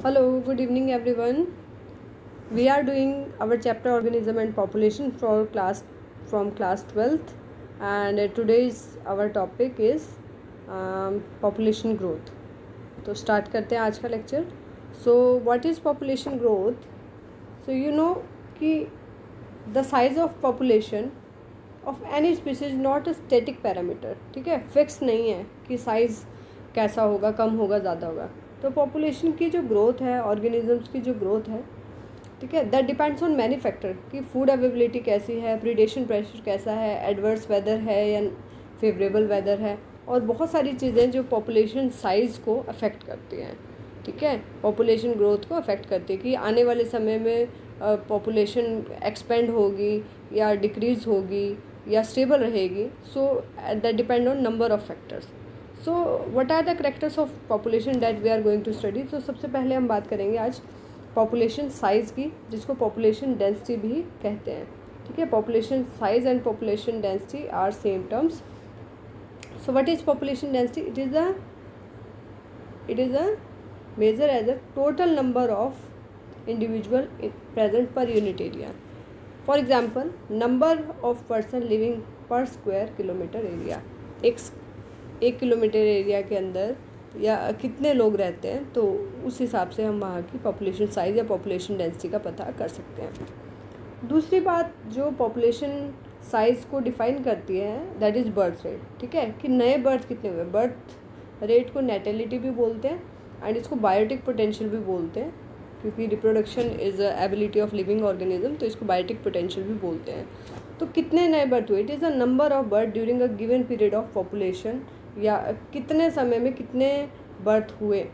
Hello, good evening everyone. We are doing our chapter Organism and Population from class 12th, and today's our topic is population growth. तो start करते हैं आज का lecture. So what is population growth? So you know कि the size of population of any species not a static parameter. ठीक है, fix नहीं है कि साइज़ कैसा होगा, कम होगा, ज़्यादा होगा. तो पॉपुलेशन की जो ग्रोथ है, ऑर्गेनिजम्स की जो ग्रोथ है, ठीक है, that depends on many factor कि फूड अवेलेबिलिटी कैसी है, प्रीडेशन प्रेशर कैसा है, एडवर्स वेदर है या फेवरेबल वेदर है, और बहुत सारी चीज़ें जो पॉपुलेशन साइज़ को अफेक्ट करती हैं. ठीक है, पॉपुलेशन ग्रोथ को अफेक्ट करती है कि आने वाले समय में पॉपुलेशन एक्सपेंड होगी या डिक्रीज़ होगी या स्टेबल रहेगी. So that depend on number of factors. So what are the characters of population that we are going to study. तो सबसे पहले हम बात करेंगे आज पॉपुलेशन साइज़ की, जिसको पॉपुलेशन डेंसिटी भी कहते हैं. ठीक है, population size and population density are same terms. So what is population density? it is a measure as a total number of individual present per unit area. For example, number of person living per square kilometer area. एक kilometre area के अंदर या कितने लोग रहते हैं, तो उस हिसाब से हम वहाँ की पॉपुलेशन साइज़ या पॉपुलेशन डेंसिटी का पता कर सकते हैं. दूसरी बात जो पॉपुलेशन साइज़ को डिफ़ाइन करती है, दैट इज़ बर्थ रेट. ठीक है, कि नए बर्थ कितने हुए. बर्थ रेट को नेटेलिटी भी बोलते हैं एंड इसको बायोटिक पोटेंशियल भी बोलते हैं, क्योंकि reproduction is ability of living organism, तो इसको बायोटिक पोटेंशियल भी बोलते हैं. तो कितने नए बर्थ हुए, it is a number of birth during a given period of population, या कितने समय में कितने बर्थ हुए.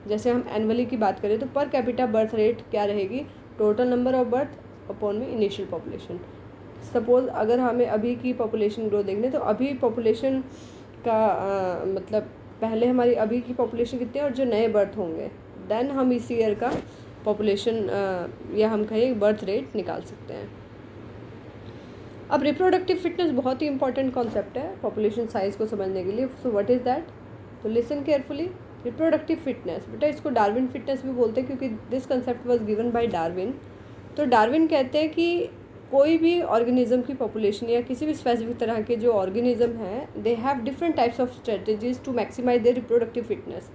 जैसे हम एनुअली की बात करें तो पर कैपिटा बर्थ रेट क्या रहेगी, total number of birth upon में इनिशियल पॉपुलेशन. सपोज़ अगर हमें अभी की पॉपुलेशन ग्रोथ देखने, तो अभी पॉपुलेशन का मतलब पहले हमारी अभी की पॉपुलेशन कितनी है और जो नए बर्थ होंगे, देन हम इसी ईयर का पॉपुलेशन या हम कहें बर्थ रेट निकाल सकते हैं. अब रिप्रोडक्टिव फिटनेस बहुत ही इंपॉर्टेंट कॉन्सेप्ट है पॉपुलेशन साइज़ को समझने के लिए. सो व्हाट इज़ दैट? तो लिसन केयरफुली. रिप्रोडक्टिव फिटनेस, बेटा इसको डार्विन फिटनेस भी बोलते हैं, क्योंकि this concept was given by Darwin. तो डार्विन कहते हैं कि कोई भी ऑर्गेनिज्म की पॉपुलेशन या किसी भी स्पेसिफिक तरह के जो ऑर्गेनिज्म हैं, they have different types of strategies to maximise their reproductive fitness.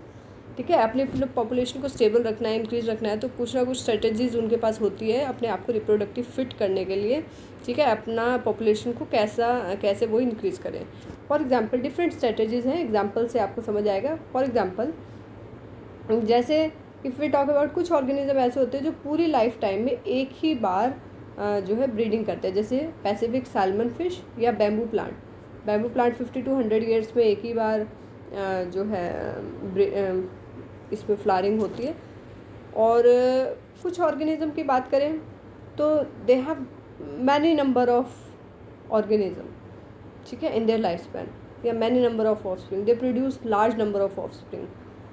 ठीक है, अपने पॉपुलेशन को स्टेबल रखना है, इंक्रीज रखना है, तो कुछ ना कुछ स्ट्रेटजीज उनके पास होती है अपने आप को रिप्रोडक्टिव फिट करने के लिए. ठीक है, अपना पॉपुलेशन को कैसे वो इंक्रीज़ करें. फॉर एग्जांपल डिफरेंट स्ट्रेटजीज़ हैं, एग्जांपल से आपको समझ आएगा. फॉर एग्जांपल जैसे इफ़ वी टॉक अबाउट, कुछ ऑर्गेनिज्म ऐसे होते हैं जो पूरी लाइफ टाइम में एक ही बार जो है ब्रीडिंग करते हैं, जैसे पैसिफिक सैल्मन फिश या bamboo plant. Bamboo plant 50 to 100 years में एक ही बार जो है इसमें फ्लावरिंग होती है. और कुछ ऑर्गेनिज्म की बात करें तो they have many number of organism. ठीक है, इन देयर लाइफ स्पैन, या many number of offspring, they produce large number of offspring.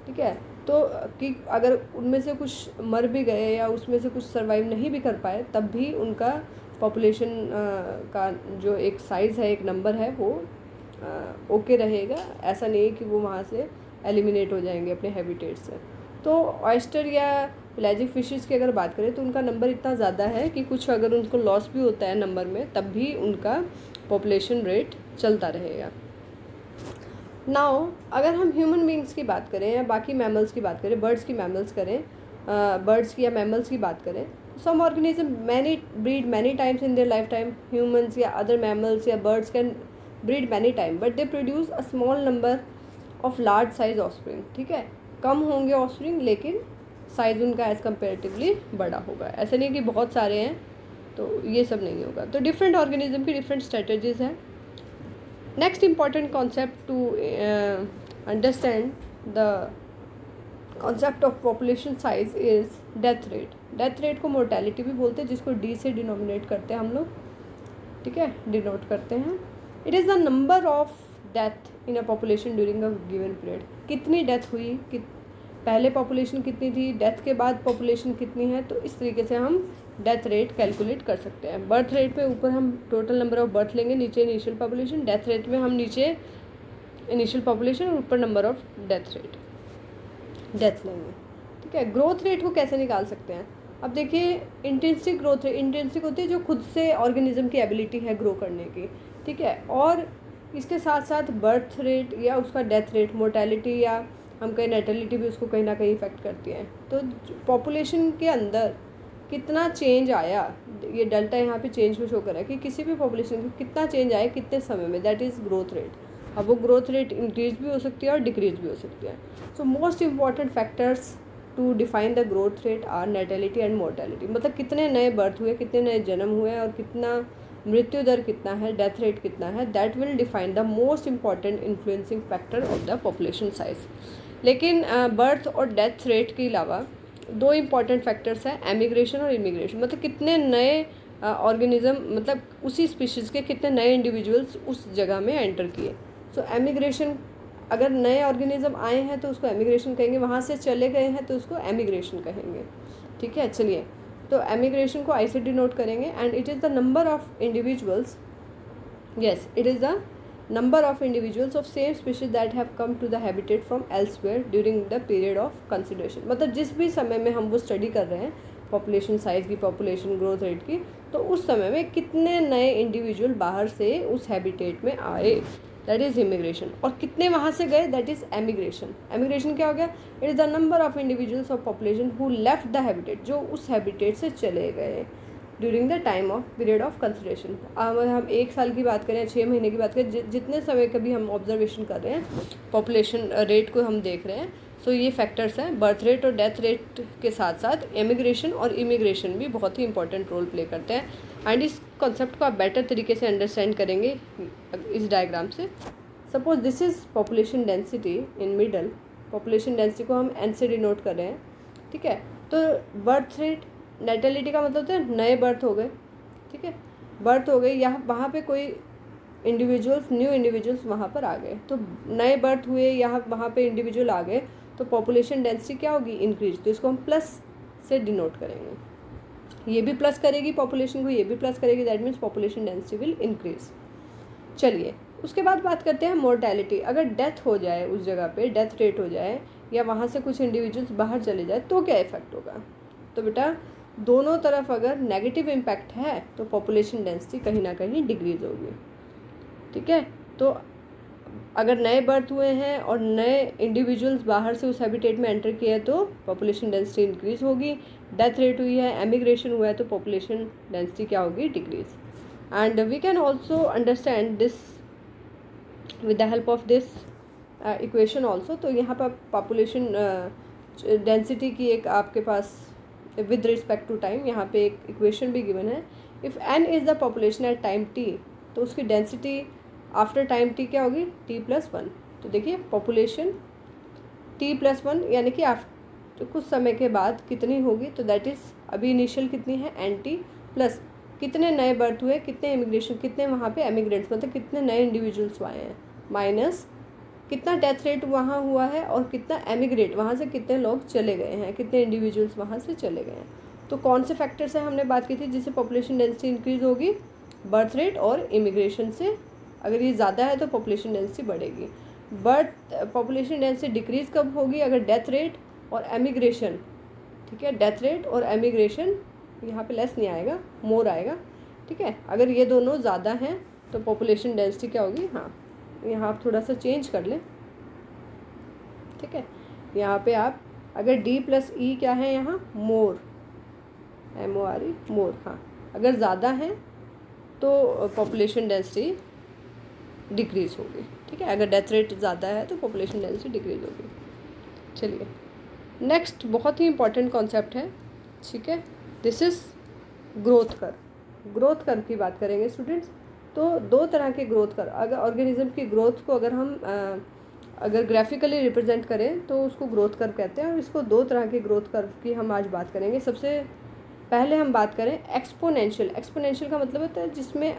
ठीक है, तो कि अगर उनमें से कुछ मर भी गए या उसमें से कुछ सर्वाइव नहीं भी कर पाए, तब भी उनका पॉपुलेशन का जो एक साइज़ है, एक नंबर है, वो ओके रहेगा. ऐसा नहीं है कि वो वहाँ से एलिमिनेट हो जाएंगे अपने हैबिटेट से. तो ऑयस्टर या पेलाजिक फिशेस की अगर बात करें तो उनका नंबर इतना ज़्यादा है कि कुछ अगर उनको लॉस भी होता है नंबर में, तब भी उनका पॉपुलेशन रेट चलता रहेगा. नाउ अगर हम ह्यूमन बींग्स की बात करें या बाकी मैमल्स की बात करें, बर्ड्स की या मैमल्स की बात करें, some organism breed many times in their lifetime. Humans या अदर मैमल्स या birds can breed many time, but they produce a small number of large size offspring. ठीक है, कम होंगे ऑफस्प्रिंग, लेकिन साइज़ उनका एज़ कम्पेरेटिवली बड़ा होगा. ऐसा नहीं कि बहुत सारे हैं, तो ये सब नहीं होगा. तो डिफरेंट ऑर्गेनिज्म की डिफरेंट स्ट्रेटजीज़ हैं. Next important concept to understand the concept of population size is death rate. Death rate को मोर्टेलिटी भी बोलते हैं, जिसको डी से डिनोमिनेट करते हैं हम लोग. ठीक है, डिनोट करते हैं. It is the number of death in a population during a given period. कितनी डेथ हुई, पहले पॉपुलेशन कितनी थी, डेथ के बाद पॉपुलेशन कितनी है, तो इस तरीके से हम डेथ रेट कैलकुलेट कर सकते हैं. बर्थ रेट पे ऊपर हम टोटल नंबर ऑफ बर्थ लेंगे, नीचे इनिशियल पॉपुलेशन. डेथ रेट में हम नीचे इनिशियल पॉपुलेशन और ऊपर नंबर ऑफ डेथ लेंगे. ठीक है। ग्रोथ रेट को कैसे निकाल सकते हैं? अब देखिए, इंट्रिंसिक ग्रोथ रेट, इंट्रिंसिक होती है जो खुद से ऑर्गेनिज्म की एबिलिटी है ग्रो करने की, ठीक है। और इसके साथ साथ बर्थ रेट या उसका डेथ रेट, मोर्टेलिटी या हम कहें नेटेलिटी भी उसको कहीं ना कहीं इफेक्ट करती है। तो पॉपुलेशन के अंदर कितना चेंज आया, ये डेल्टा यहाँ पे चेंज को शो कर रहा है कि किसी भी पॉपुलेशन में कितना चेंज आया कितने समय में, दैट इज़ ग्रोथ रेट। अब वो ग्रोथ रेट इंक्रीज भी हो सकती है और डिक्रीज भी हो सकती है। So most important factors to define the growth rate are natality and mortality, मतलब कितने नए बर्थ हुए, कितने नए जन्म हुए और कितना मृत्यु दर कितना है, डेथ रेट कितना है, that will define the most important influencing factor of the population size. लेकिन बर्थ और डेथ रेट के अलावा दो इम्पॉर्टेंट फैक्टर्स हैं, एमिग्रेशन और इमिग्रेशन, मतलब कितने नए ऑर्गेनिज्म, मतलब उसी स्पीशीज़ के कितने नए इंडिविजुअल्स उस जगह में एंटर किए। सो एमिग्रेशन, अगर नए ऑर्गेनिज्म आए हैं तो उसको एमिग्रेशन कहेंगे, वहाँ से चले गए हैं तो उसको एमिग्रेशन कहेंगे, ठीक है। चलिए, तो एमिग्रेशन को आई से डिनोट करेंगे and it is the number of individuals, yes, it is the number of individuals of same species that have come to the habitat from elsewhere during the period of consideration। मतलब जिस भी समय में हम वो study कर रहे हैं पॉपुलेशन साइज़ की, पॉपुलेशन ग्रोथ रेट की, तो उस समय में कितने नए इंडिविजुअल बाहर से उस हैबिटेट में आए, दैट इज़ इमिग्रेशन। और कितने वहाँ से गए, दैट इज़ एमिग्रेशन। एमिग्रेशन क्या हो गया? It is the number of individuals of population who left the habitat, जो उस हैबिटेट से चले गए during the time of period of consideration. अगर हम 1 साल की बात करें, 6 महीने की बात करें, जितने समय का भी हम ऑब्जर्वेशन कर रहे हैं, पॉपुलेशन रेट को हम देख रहे हैं, सो ये फैक्टर्स हैं। बर्थ रेट और डेथ रेट के साथ साथ एमिग्रेशन और इमिग्रेशन भी बहुत ही इंपॉर्टेंट रोल प्ले करते हैं। एंड इस कॉन्सेप्ट को आप बेटर तरीके से अंडरस्टैंड करेंगे इस डायग्राम से। Suppose this is population density in middle, population density को हम एन से डिनोट कर रहे हैं, ठीक है। तो बर्थ रेट, नेटेलिटी का मतलब होता है नए बर्थ हो गए, ठीक है, बर्थ हो गई, यहाँ वहाँ पे कोई इंडिविजुअल्स, न्यू इंडिविजुअल्स वहाँ पर आ गए, तो नए बर्थ हुए, यहाँ वहाँ पे इंडिविजुअल आ गए, तो पॉपुलेशन डेंसिटी क्या होगी? इंक्रीज। तो इसको हम प्लस से डिनोट करेंगे, ये भी प्लस करेगी पॉपुलेशन को, ये भी प्लस करेगी, that means population density will increase. चलिए, उसके बाद बात करते हैं मोर्टेलिटी। अगर डेथ हो जाए उस जगह पे, डेथ रेट हो जाए या वहाँ से कुछ इंडिविजुअल्स बाहर चले जाए, तो क्या इफेक्ट होगा? तो बेटा दोनों तरफ अगर नेगेटिव इम्पैक्ट है तो पॉपुलेशन डेंसिटी कहीं ना कहीं डिक्रीज होगी, ठीक है। तो अगर नए बर्थ हुए हैं और नए इंडिविजुअल्स बाहर से उस हैबिटेट में एंटर किया है तो पॉपुलेशन डेंसिटी इंक्रीज होगी। डेथ रेट हुई है, एमिग्रेशन हुआ है, तो पॉपुलेशन डेंसिटी क्या होगी? Decrease. And we can also understand this with the help of this equation also. तो यहाँ पर पॉपुलेशन डेंसिटी की एक आपके पास विद रिस्पेक्ट टू टाइम यहाँ पे एक इक्वेशन भी गिवन है। If n is the population at time t, तो उसकी डेंसिटी आफ्टर टाइम t क्या होगी? t+1। तो देखिए पॉपुलेशन t+1 यानी कि आफ्टर कुछ समय के बाद कितनी होगी? तो दैट इज़ अभी इनिशियल कितनी है? nt प्लस कितने नए बर्थ हुए, कितने इमिग्रेशन, कितने वहाँ पे एमिग्रेंट्स, मतलब कितने नए इंडिविजुअल्स आए हैं, माइनस कितना डेथ रेट वहाँ हुआ है और कितना एमिग्रेट, वहाँ से कितने लोग चले गए हैं, कितने इंडिविजुअल्स वहाँ से चले गए हैं। तो कौन से फैक्टर से हमने बात की थी जिससे पॉपुलेशन डेंसिटी इंक्रीज होगी? बर्थ रेट और इमिग्रेशन से। अगर ये ज़्यादा है तो पॉपुलेशन डेंसिटी बढ़ेगी। पॉपुलेशन डेंसिटी डिक्रीज कब होगी? अगर डेथ रेट और एमिग्रेशन, ठीक है, डेथ रेट और एमिग्रेशन, यहाँ पे लेस नहीं आएगा, मोर आएगा, ठीक है। अगर ये दोनों ज़्यादा हैं तो पॉपुलेशन डेंसिटी क्या होगी? हाँ, यहाँ आप थोड़ा सा चेंज कर लें, ठीक है। यहाँ पे आप अगर D+E क्या है यहाँ? मोर, MORE, मोर, हाँ। अगर ज़्यादा है तो पॉपुलेशन डेंसिटी डिक्रीज होगी, ठीक है। अगर डेथ रेट ज़्यादा है तो पॉपुलेशन डेंसिटी डिक्रीज होगी। चलिए, नेक्स्ट बहुत ही इंपॉर्टेंट कॉन्सेप्ट है, ठीक है, this is growth curve. Growth curve की बात करेंगे स्टूडेंट्स। तो दो तरह के ग्रोथ कर्व, अगर ऑर्गेनिज्म की ग्रोथ को अगर हम अगर ग्राफिकली रिप्रेजेंट करें तो उसको ग्रोथ कर्व कहते हैं। और इसको दो तरह के ग्रोथ कर्व की हम आज बात करेंगे। सबसे पहले हम बात करें एक्सपोनेंशियल। एक्सपोनेंशियल का मतलब होता है जिसमें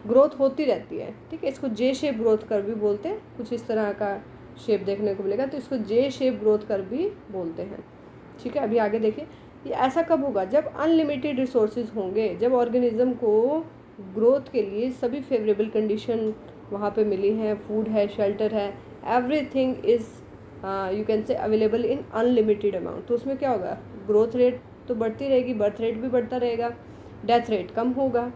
ग्रोथ होती रहती है, ठीक है। इसको जे शेप ग्रोथ कर्व भी बोलते हैं, कुछ इस तरह का शेप देखने को मिलेगा, तो इसको जे शेप ग्रोथ कर्व भी बोलते हैं, ठीक है। अभी आगे देखिए, ये ऐसा कब होगा? जब अनलिमिटेड रिसोर्सेज होंगे, जब ऑर्गेनिज्म को ग्रोथ के लिए सभी फेवरेबल कंडीशन वहाँ पे मिली हैं, फूड है, शेल्टर है, everything is you can say available in unlimited amount, तो उसमें क्या होगा, ग्रोथ रेट तो बढ़ती रहेगी, बर्थ रेट भी बढ़ता रहेगा, डेथ रेट कम होगा,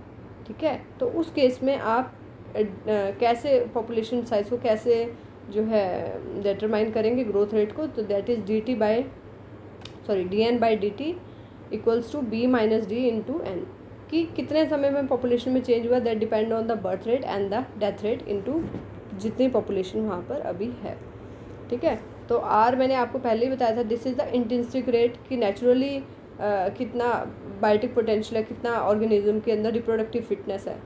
ठीक है। तो उस केस में आप कैसे पॉपुलेशन साइज को कैसे जो है डिटरमाइन करेंगे ग्रोथ रेट को, तो that is dn/dt equals to b - d into N, कि कितने समय में पॉपुलेशन में चेंज हुआ, that depend on the birth rate and the death rate into जितनी पॉपुलेशन वहाँ पर अभी है, ठीक है। तो आर मैंने आपको पहले ही बताया था, this is the intrinsic rate, कि नेचुरली कितना बायोटिक पोटेंशियल है, कितना ऑर्गेनिज्म के अंदर रिप्रोडक्टिव फिटनेस है,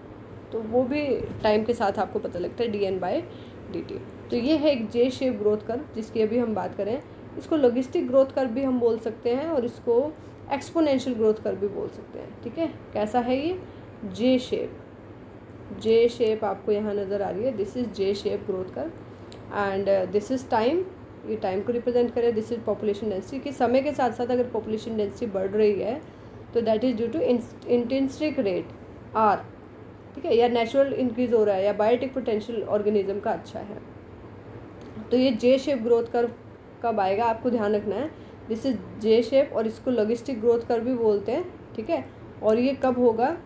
तो वो भी टाइम के साथ आपको पता लगता है dn/dt। तो ये है एक जे शेप ग्रोथ कर्व जिसकी अभी हम बात करें। इसको लॉजिस्टिक ग्रोथ कर्व भी हम बोल सकते हैं और इसको एक्सपोनेंशियल ग्रोथ कर्व भी बोल सकते हैं, ठीक है। कैसा है ये, जे शेप आपको यहाँ नज़र आ रही है, this is J shape growth curve and this is time, ये टाइम को रिप्रेजेंट करे, दिस इज पॉपुलेशन डेंसिटी, कि समय के साथ साथ अगर पॉपुलेशन डेंसिटी बढ़ रही है तो that is due to intrinsic rate R, ठीक है, या नेचुरल इंक्रीज हो रहा है या बायोटिक पोटेंशियल ऑर्गेनिज्म का अच्छा है। तो ये जे शेप ग्रोथ कर्व कब आएगा आपको ध्यान रखना है, दिस इज जे शेप, और इसको लॉजिस्टिक ग्रोथ कर्व भी बोलते हैं, ठीक है। और ये कब होगा,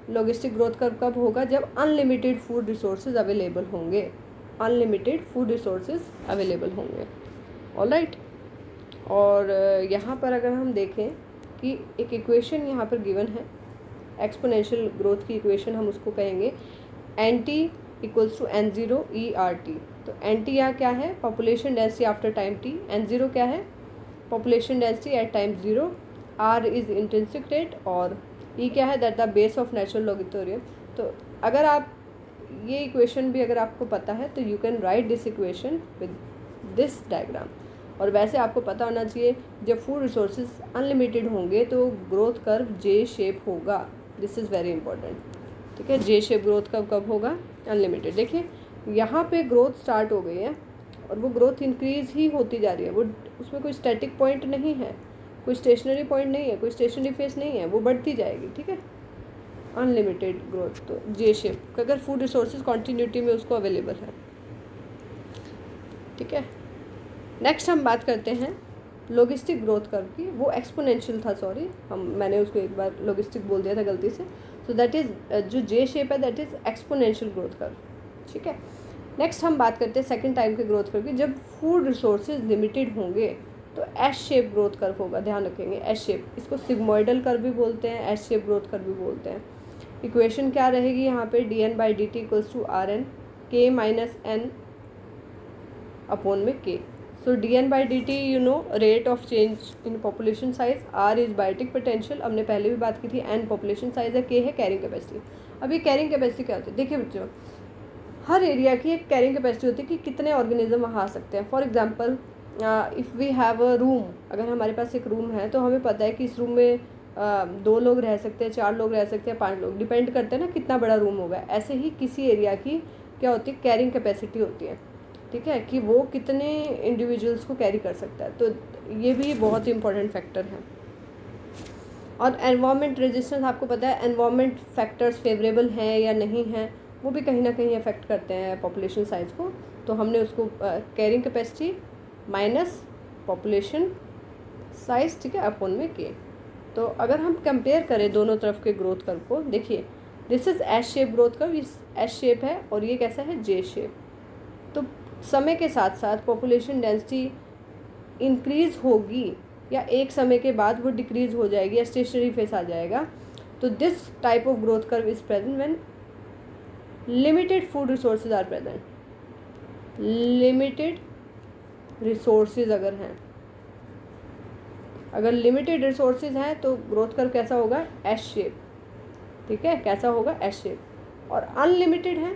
लॉजिस्टिक ग्रोथ कर्व कब होगा, जब अनलिमिटेड फूड रिसोर्सेज अवेलेबल होंगे, अनलिमिटेड फूड रिसोर्सेज अवेलेबल होंगे, ऑलराइट। और यहाँ पर अगर हम देखें कि एक इक्वेशन यहाँ पर गिवन है, एक्सपोनेंशियल ग्रोथ की इक्वेशन हम उसको कहेंगे NT equals to N0 ERT। तो NT यहाँ क्या है, population density after time t, N0 क्या है, population density at time 0, R is intrinsic rate और E क्या है, that the base of natural logarithm. तो अगर आप ये इक्वेशन भी अगर आपको पता है तो you can write this equation with this diagram. और वैसे आपको पता होना चाहिए जब फूड रिसोर्सेज अनलिमिटेड होंगे तो ग्रोथ कर्व जे शेप होगा, दिस इज़ वेरी इंपॉर्टेंट, ठीक है। जे शेप ग्रोथ कर्व कब होगा, अनलिमिटेड। देखिए यहाँ पे ग्रोथ स्टार्ट हो गई है और वो ग्रोथ इंक्रीज ही होती जा रही है, वो उसमें कोई स्टैटिक पॉइंट नहीं है, कोई स्टेशनरी पॉइंट नहीं है, कोई स्टेशनरी फेस नहीं है, वो बढ़ती जाएगी, ठीक है, अनलिमिटेड ग्रोथ। तो जे शेप अगर फूड रिसोर्सेज कॉन्टीन्यूटी में उसको अवेलेबल है, ठीक है। नेक्स्ट हम बात करते हैं लॉजिस्टिक ग्रोथ कर्व की, वो एक्सपोनेंशियल था, सॉरी मैंने उसको एक बार लॉजिस्टिक बोल दिया था गलती से। सो दैट इज़ जो जे शेप है that is exponential growth curve, ठीक है। नेक्स्ट हम बात करते हैं सेकंड टाइम के ग्रोथ कर्व की, जब फूड रिसोर्सेज लिमिटेड होंगे तो एस शेप ग्रोथ कर्व होगा, ध्यान रखेंगे एस शेप, इसको सिग्मोइडल कर्व भी बोलते हैं, एस शेप ग्रोथ कर्व भी बोलते हैं। इक्वेशन क्या रहेगी यहाँ पे, dn/dt equals to Rn k - n upon में k। So dn/dt you know rate of change in population size, R is biotic potential, हमने पहले भी बात की थी, n पॉपुलेशन साइज है, k है कैरिंग कैपेसिटी। अब ये कैरिंग कैपेसिटी क्या होती है, देखिए बच्चों हर एरिया की एक कैरिंग कैपेसिटी होती है कि कितने ऑर्गेनिज्म वहाँ आ सकते हैं। For example if we have a room, अगर हमारे पास एक रूम है तो हमें पता है कि इस रूम में 2 लोग रह सकते हैं, 4 लोग रह सकते हैं, 5 लोग, डिपेंड करते हैं ना कितना बड़ा रूम होगा। ऐसे ही किसी एरिया की क्या होती है, कैरिंग कैपेसिटी होती है, ठीक है, कि वो कितने इंडिविजुअल्स को कैरी कर सकता है। तो ये भी बहुत इंपॉर्टेंट फैक्टर है। और एनवायरनमेंट रेजिस्टेंस, आपको पता है एनवायरनमेंट फैक्टर्स फेवरेबल हैं या नहीं हैं, वो भी कहीं ना कहीं अफेक्ट करते हैं पॉपुलेशन साइज़ को। तो हमने उसको carrying capacity minus population size, ठीक है, अपॉन में के। तो अगर हम कंपेयर करें दोनों तरफ के ग्रोथ कर्व को, देखिए this is S shape growth curve, इस एस शेप है और ये कैसा है, जे शेप। तो समय के साथ साथ पॉपुलेशन डेंसिटी इंक्रीज़ होगी या एक समय के बाद वो डिक्रीज़ हो जाएगी या स्टेशनरी फेस आ जाएगा। तो this type of growth curve is present when limited food resources are present, limited resources अगर हैं, अगर लिमिटेड रिसोर्सेज हैं तो ग्रोथ कर्व कैसा होगा, एस शेप, ठीक है, कैसा होगा, एस शेप। और अनलिमिटेड है,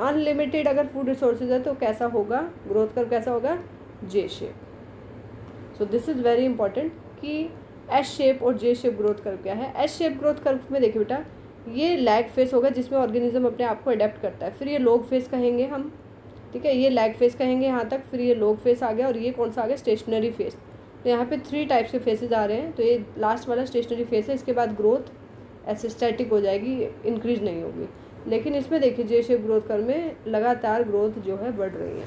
अनलिमिटेड अगर फूड रिसोर्सेज है तो कैसा होगा, ग्रोथ कर्व कैसा होगा, जे shape. So this is very important कि एस शेप और जे शेप ग्रोथ कर्व क्या है। एस शेप ग्रोथ कर्व में देखिए बेटा, ये लैग फेस होगा जिसमें ऑर्गेनिज्म अपने आप को अडेप्ट करता है, फिर ये लॉग फेस कहेंगे हम, ठीक है, ये लैग फेस कहेंगे यहाँ तक, फिर ये लॉग फेस आ गया और ये कौन सा आ गया, स्टेशनरी फेस। तो यहाँ पे 3 टाइप्स के फेसेस आ रहे हैं। तो ये लास्ट वाला स्टेशनरी फेस है, इसके बाद ग्रोथ ऐसे स्टैटिक हो जाएगी, इंक्रीज नहीं होगी। लेकिन इसमें देखिए जे शेप ग्रोथ कर्व में लगातार ग्रोथ जो है बढ़ रही है।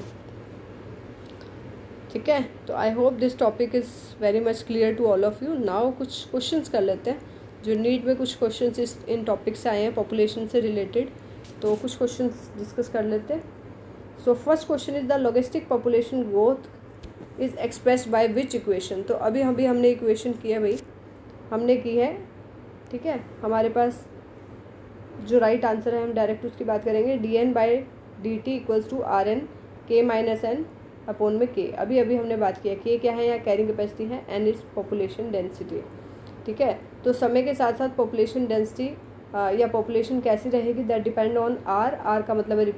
ठीक है, तो I hope this topic is very much clear to all of you. Now कुछ क्वेश्चंस कर लेते हैं जो नीट में कुछ क्वेश्चंस इन टॉपिक से आए हैं पॉपुलेशन से रिलेटेड, तो कुछ क्वेश्चंस डिस्कस कर लेते हैं। So first question is the logistic population growth is expressed by which equation. तो अभी हमने इक्वेशन की है भाई, हमने की है, ठीक है। हमारे पास जो राइट आंसर है हम डायरेक्ट उसकी बात करेंगे, dN/dt equals to RN K minus N upon में K। अभी हमने बात किया K क्या है, यहाँ कैरिंग कैपेसिटी है, N इज पॉपुलेशन डेंसिटी, ठीक है। तो समय के साथ साथ पॉपुलेशन डेंसिटी या पॉपुलेशन कैसी रहेगी, दैट डिपेंड ऑन R का मतलब है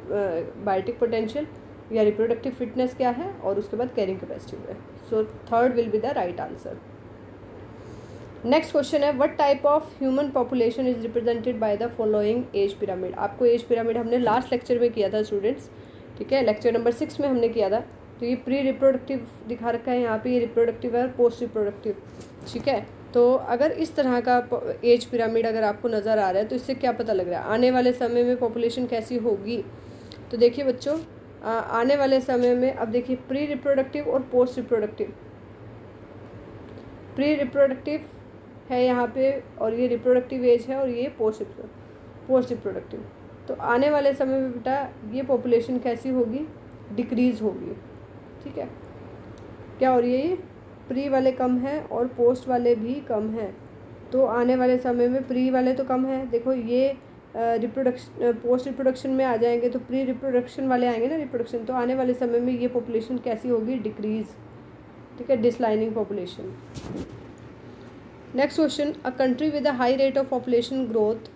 बायोटिक पोटेंशियल या रिप्रोडक्टिव फिटनेस क्या है, और उसके बाद कैरिंग कैपेसिटी है। So third will be the right answer. Next question है, what type of human population is represented by the following age pyramid. आपको एज पिरामिड हमने लास्ट लेक्चर में किया था स्टूडेंट्स, ठीक है, लेक्चर नंबर 6 में हमने किया था। तो ये प्री रिप्रोडक्टिव दिखा रखा है यहाँ पे, ये रिप्रोडक्टिव है और पोस्ट रिप्रोडक्टिव, ठीक है। तो अगर इस तरह का एज पिरामिड अगर आपको नज़र आ रहा है तो इससे क्या पता लग रहा है आने वाले समय में पॉपुलेशन कैसी होगी। तो देखिए बच्चों, आने वाले समय में अब देखिए प्री रिप्रोडक्टिव और पोस्ट रिप्रोडक्टिव, प्री रिप्रोडक्टिव है यहाँ पे और ये रिप्रोडक्टिव एज है और ये पोस्ट रिप्रोडक्टिव। तो आने वाले समय में बेटा ये पॉपुलेशन कैसी होगी, डिक्रीज़ होगी, ठीक है। क्या हो रही है, ये प्री वाले कम है और पोस्ट वाले भी कम हैं। तो आने वाले समय में प्री वाले तो कम है, देखो ये पोस्ट रिप्रोडक्शन में आ जाएंगे तो प्री रिप्रोडक्शन वाले आएंगे ना रिप्रोडक्शन। तो आने वाले समय में ये पॉपुलेशन कैसी होगी, डिक्रीज़, ठीक है, declining population. Next question, a country with a high rate of population growth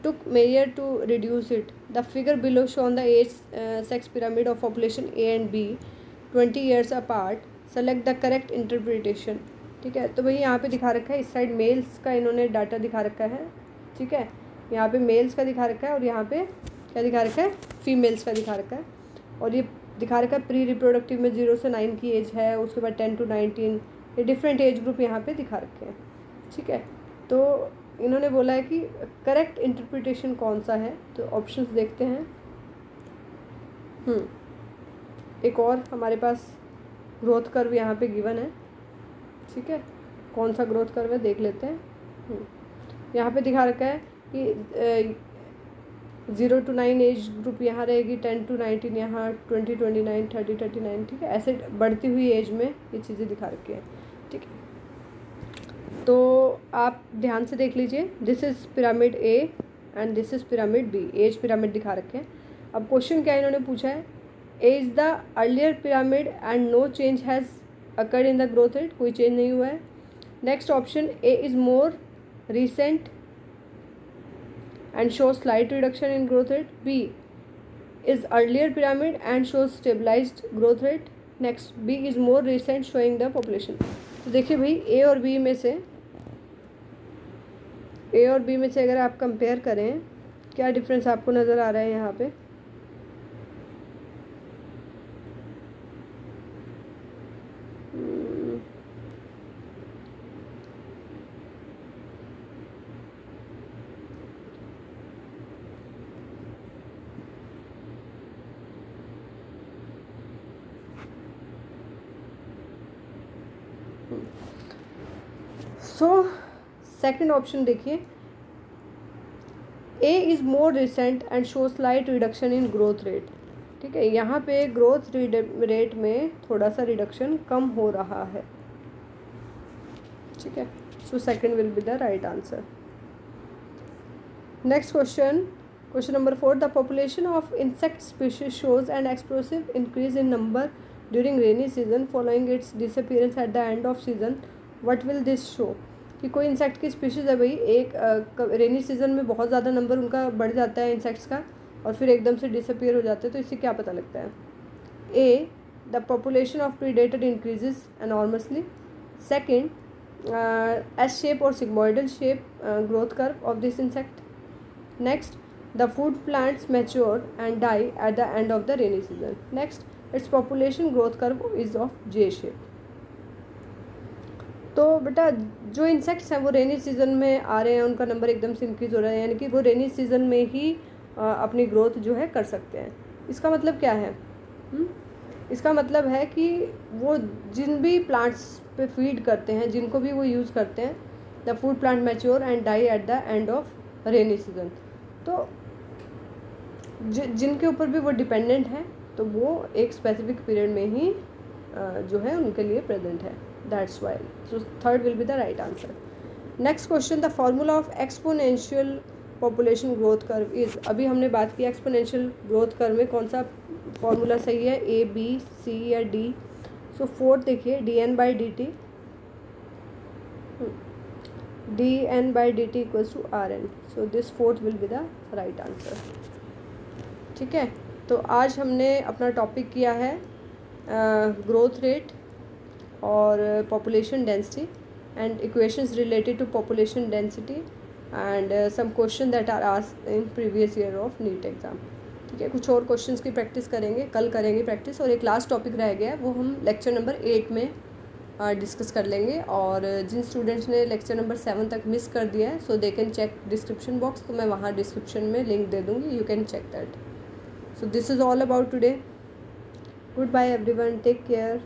took measure to reduce it. The figure below shown the age sex pyramid of population A and B 20 years apart. Select the correct interpretation. ठीक है, तो भाई यहाँ पे दिखा रखा है, इस साइड मेल्स का इन्होंने डाटा दिखा रखा है, ठीक है, यहाँ पे मेल्स का दिखा रखा है और यहाँ पे क्या दिखा रखा है, फीमेल्स का दिखा रखा है। और ये दिखा रखा है प्री रिप्रोडक्टिव में 0 से 9 की एज है, उसके बाद 10 to 19, ये डिफरेंट एज ग्रुप यहाँ पे दिखा रखे हैं, ठीक है। तो इन्होंने बोला है कि करेक्ट इंटरप्रिटेशन कौन सा है, तो ऑप्शंस देखते हैं। एक और हमारे पास ग्रोथ कर्व यहाँ पे गिवन है, ठीक है, कौन सा ग्रोथ कर्व है देख लेते हैं। यहाँ पे दिखा रखा है कि 0 to 9 एज ग्रुप यहाँ रहेगी, 10 to 19 यहाँ, 20, 29, 30, 39, ठीक है, ऐसे बढ़ती हुई एज में ये चीज़ें दिखा रखी है, ठीक है। तो आप ध्यान से देख लीजिए, this is pyramid A and this is pyramid B, as pyramid दिखा रखे हैं। अब क्वेश्चन क्या इन्होंने पूछा है, A is the earlier pyramid and no change has occurred in the growth rate, कोई चेंज नहीं हुआ है। Next option, A is more recent and show slight reduction in growth rate, B is earlier pyramid and show stabilised growth rate, next B is more recent showing the population. तो देखिए भाई ए और B में से अगर आप compare करें, क्या डिफरेंस आपको नज़र आ रहा है यहाँ पे। सो सेकंड ऑप्शन देखिए, ए is more recent and show slight reduction in growth rate, ठीक है, यहाँ पे ग्रोथ रेट में थोड़ा सा रिडक्शन कम हो रहा है, ठीक है। So second will be the right answer. Next question number 4, the population of insect species shows N explosive increase in number during rainy season following it's disappearance eight the end off season, what will this show. कि कोई insect की species है भाई, एक rainy season में बहुत ज़्यादा number उनका बढ़ जाता है इंसेक्ट्स का और फिर एकदम से डिसअपीयर हो जाते हैं, तो इससे क्या पता लगता है। A, the population of predator increases enormously, second S shape और sigmoidal shape growth curve of this insect, next the food plants mature and die at the end of the rainy season, next its population growth curve is of J shape. तो बेटा जो insects हैं वो rainy season में आ रहे हैं, उनका number एकदम से इंक्रीज़ हो रहा है, यानी कि वो रेनी सीजन में ही अपनी ग्रोथ जो है कर सकते हैं। इसका मतलब क्या है, इसका मतलब है कि वो जिन भी प्लांट्स पे फीड करते हैं, जिनको भी वो यूज़ करते हैं, the food plant mature and die at the end of rainy season. तो जिनके ऊपर भी वो डिपेंडेंट है तो वो एक स्पेसिफिक पीरियड में ही जो है उनके लिए प्रेजेंट है, that's why. So third will be the right answer. Next question, the formula of exponential population growth curve is. अभी हमने बात की एक्सपोनेंशियल ग्रोथ कर्व में कौन सा फॉर्मूला सही है, ए बी सी या डी। सो फोर्थ देखिए, D N by D T, D N by D T equals to R N. So this fourth will be the right answer. ठीक है, तो आज हमने अपना टॉपिक किया है ग्रोथ रेट और population density and equations related to population density and some question that are asked in previous year of NEET exam। ठीक है, कुछ और क्वेश्चंस की प्रैक्टिस करेंगे, कल करेंगे प्रैक्टिस, और एक लास्ट टॉपिक रह गया है वो हम लेक्चर नंबर 8 में डिस्कस कर लेंगे। और जिन स्टूडेंट्स ने लेक्चर नंबर 7 तक मिस कर दिया है so they can check description box, तो मैं वहाँ डिस्क्रिप्शन में लिंक दे दूँगी, you can check that. So this is all about today. Goodbye everyone, take care.